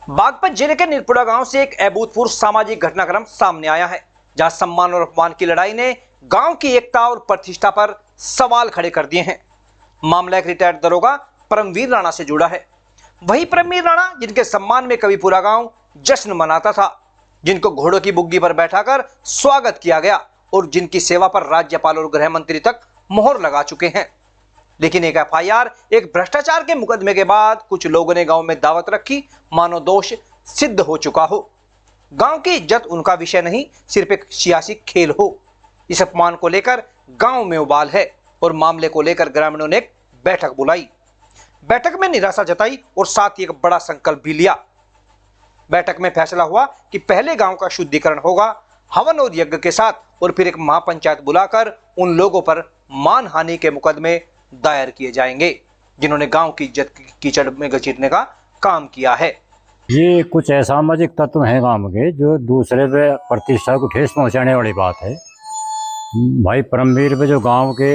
बागपत जिले के नीरपुरा गांव से एक अभूतपूर्व सामाजिक घटनाक्रम सामने आया है, जहां सम्मान और अपमान की लड़ाई ने गांव की एकता और प्रतिष्ठा पर सवाल खड़े कर दिए हैं। मामला एक रिटायर्ड दरोगा परमवीर राणा से जुड़ा है। वही परमवीर राणा जिनके सम्मान में कभी पूरा गांव जश्न मनाता था, जिनको घोड़ों की बुग्गी पर बैठाकर स्वागत किया गया और जिनकी सेवा पर राज्यपाल और गृह मंत्री तक मोहर लगा चुके हैं। लेकिन एक एफआईआर, एक भ्रष्टाचार के मुकदमे के बाद कुछ लोगों ने गांव में दावत रखी, मानो दोष सिद्ध हो चुका हो। गांव की इज्जत उनका विषय नहीं, सिर्फ एक सियासी खेल हो। इस अपमान को लेकर गांव में उबाल है और मामले को लेकर ग्रामीणों ने एक बैठक बुलाई। बैठक में निराशा जताई और साथ ही एक बड़ा संकल्प भी लिया। बैठक में फैसला हुआ कि पहले गांव का शुद्धिकरण होगा, हवन और यज्ञ के साथ, और फिर एक महापंचायत बुलाकर उन लोगों पर मानहानि के मुकदमे दायर किए जाएंगे जिन्होंने गांव की इज्जत कीचड़ में घसीटने का काम किया है। ये कुछ असामाजिक तत्व हैं गांव के जो दूसरे पे प्रतिष्ठा को ठेस पहुंचाने वाली बात है। भाई परमवीर पे जो गांव के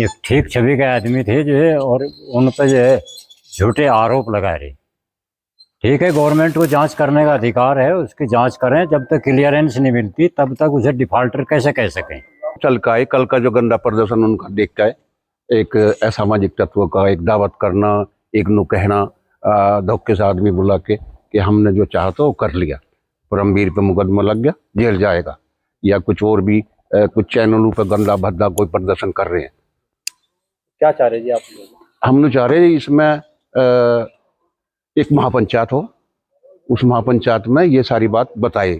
एक ठीक छवि के आदमी थे जो है, और उन पर जो है झूठे आरोप लगा रहे। ठीक है, गवर्नमेंट को जांच करने का अधिकार है, उसकी जांच करें। जब तक क्लियरेंस नहीं मिलती तब तक उसे डिफॉल्टर कैसे कह सकें। कल का जो गंदा प्रदर्शन उनका देख के एक असामाजिक तत्व का एक दावत करना, एक नु कहना, धोखे से आदमी बुला के कि हमने जो चाहा तो वो कर लिया, परमवीर पे मुकदमा लग गया, जेल जाएगा, या कुछ और भी कुछ चैनलों पे गंदा भद्दा कोई प्रदर्शन कर रहे हैं। क्या चाह रहे जी आप लोग? हम लोग चाह रहे हैं इसमें एक महापंचायत हो, उस महापंचायत में ये सारी बात बताए।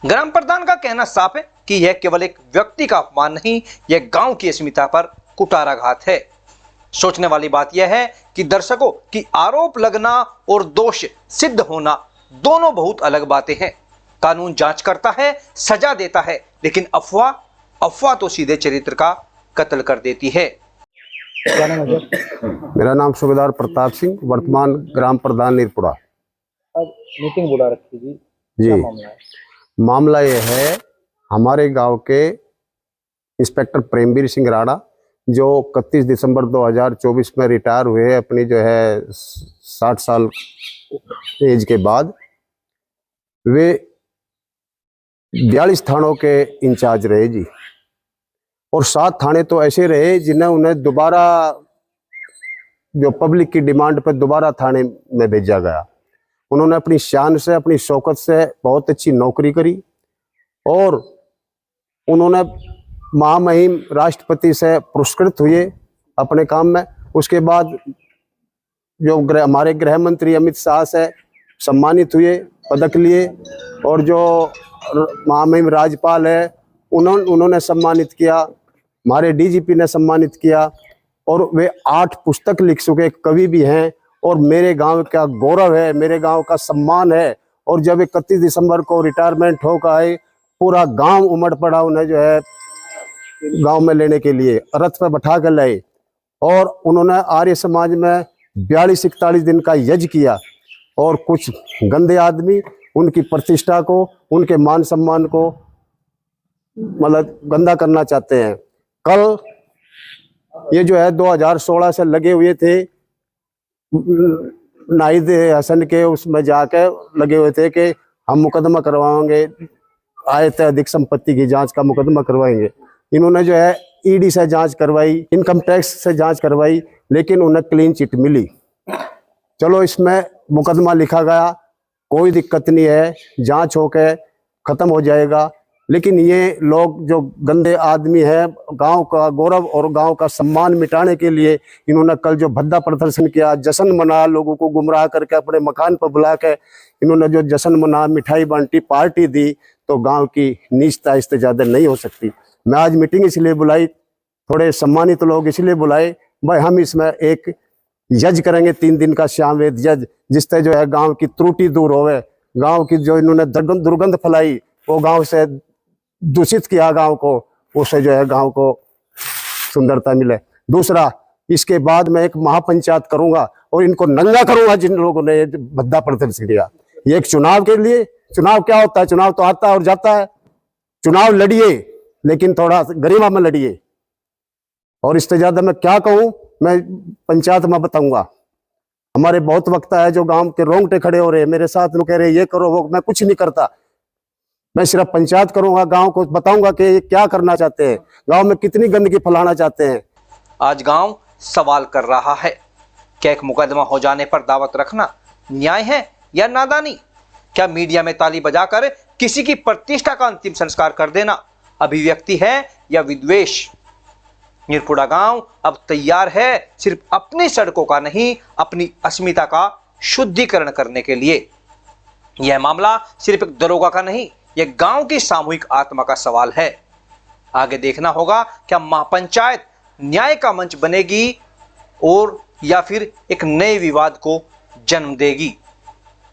ग्राम प्रधान का कहना साफ है कि यह केवल एक व्यक्ति का अपमान नहीं, यह गांव की अस्मिता पर कुठाराघात है। सोचने वाली बात यह है कि दर्शकों की आरोप लगना और दोष सिद्ध होना दोनों बहुत अलग बातें हैं। कानून जांच करता है, सजा देता है, लेकिन अफवाह तो सीधे चरित्र का कत्ल कर देती है। क्या नाम है? मेरा नाम सूबेदार प्रताप सिंह, वर्तमान ग्राम प्रधान नीरपुरा। अब मीटिंग बुला रखी जी, जी। क्या मामला है? मामला ये है, हमारे गांव के इंस्पेक्टर परमवीर सिंह राणा जो 31 दिसंबर 2024 में रिटायर हुए, अपनी जो है 60 साल एज के बाद, वे 42 थानों के इंचार्ज रहे जी, और 7 थाने तो ऐसे रहे जिन्हें उन्हें दोबारा जो पब्लिक की डिमांड पर दोबारा थाने में भेजा गया। उन्होंने अपनी शान से, अपनी शौकत से बहुत अच्छी नौकरी करी और उन्होंने महामहिम राष्ट्रपति से पुरस्कृत हुए अपने काम में। उसके बाद जो हमारे गृह मंत्री अमित शाह से सम्मानित हुए, पदक लिए, और जो महामहिम राज्यपाल है उन्होंने सम्मानित किया, हमारे डीजीपी ने सम्मानित किया, और वे 8 पुस्तक लिख चुके कवि भी हैं, और मेरे गांव का गौरव है, मेरे गांव का सम्मान है। और जब 31 दिसंबर को रिटायरमेंट होकर आए, पूरा गांव उमड़ पड़ा उन्हें जो है गांव में लेने के लिए, रथ पर बैठा कर लाए, और उन्होंने आर्य समाज में 42-41 दिन का यज्ञ किया। और कुछ गंदे आदमी उनकी प्रतिष्ठा को, उनके मान सम्मान को मतलब गंदा करना चाहते हैं। कल ये जो है 2016 से लगे हुए थे, नाहिद हसन के उसमें जाके लगे हुए थे कि हम मुकदमा करवाएंगे, आय से अधिक संपत्ति की जांच का मुकदमा करवाएंगे। इन्होंने जो है ईडी से जांच करवाई, इनकम टैक्स से जांच करवाई, लेकिन उन्हें क्लीन चिट मिली। चलो, इसमें मुकदमा लिखा गया, कोई दिक्कत नहीं है, जांच होके खत्म हो जाएगा। लेकिन ये लोग जो गंदे आदमी हैं, गांव का गौरव और गांव का सम्मान मिटाने के लिए इन्होंने कल जो भद्दा प्रदर्शन किया, जश्न मना, लोगों को गुमराह करके अपने मकान पर बुला के इन्होंने जो जश्न मना, मिठाई बांटी, पार्टी दी, तो गांव की नीचता इससे ज़्यादा नहीं हो सकती। मैं आज मीटिंग इसलिए बुलाई, थोड़े सम्मानित लोग इसलिए बुलाए, भाई हम इसमें एक यज्ञ करेंगे, 3 दिन का श्यामवेद यज्ञ, जिससे जो है गाँव की त्रुटि दूर होवे, गाँव की जो इन्होंने दुर्गंध फैलाई, वो गाँव से दूषित किया गांव को, उससे जो है गांव को सुंदरता मिले। दूसरा, इसके बाद मैं एक महापंचायत करूंगा और इनको नंगा करूंगा जिन लोगों ने भद्दा प्रदर्शन किया। ये एक चुनाव के लिए, चुनाव क्या होता है, चुनाव तो आता है और जाता है। चुनाव लड़िए, लेकिन थोड़ा गरिमा में लड़िए। और इससे ज्यादा मैं क्या कहूं, मैं पंचायत में बताऊंगा। हमारे बहुत वक्ता है जो गांव के रोंगटे खड़े हो रहे हैं मेरे साथ, कह रहे ये करो वो, मैं कुछ नहीं करता। मैं सिर्फ पंचायत करूंगा, गांव को बताऊंगा कि ये क्या करना चाहते हैं, गांव में कितनी गंदगी फैलाना चाहते हैं। आज गांव सवाल कर रहा है, क्या एक मुकदमा हो जाने पर दावत रखना न्याय है या नादानी? क्या मीडिया में ताली बजाकर किसी की प्रतिष्ठा का अंतिम संस्कार कर देना अभिव्यक्ति है या विद्वेष? निरपुड़ा गांव अब तैयार है सिर्फ अपनी सड़कों का नहीं, अपनी अस्मिता का शुद्धिकरण करने के लिए। यह मामला सिर्फ एक दरोगा का नहीं, यह गांव की सामूहिक आत्मा का सवाल है। आगे देखना होगा क्या महापंचायत न्याय का मंच बनेगी और या फिर एक नए विवाद को जन्म देगी।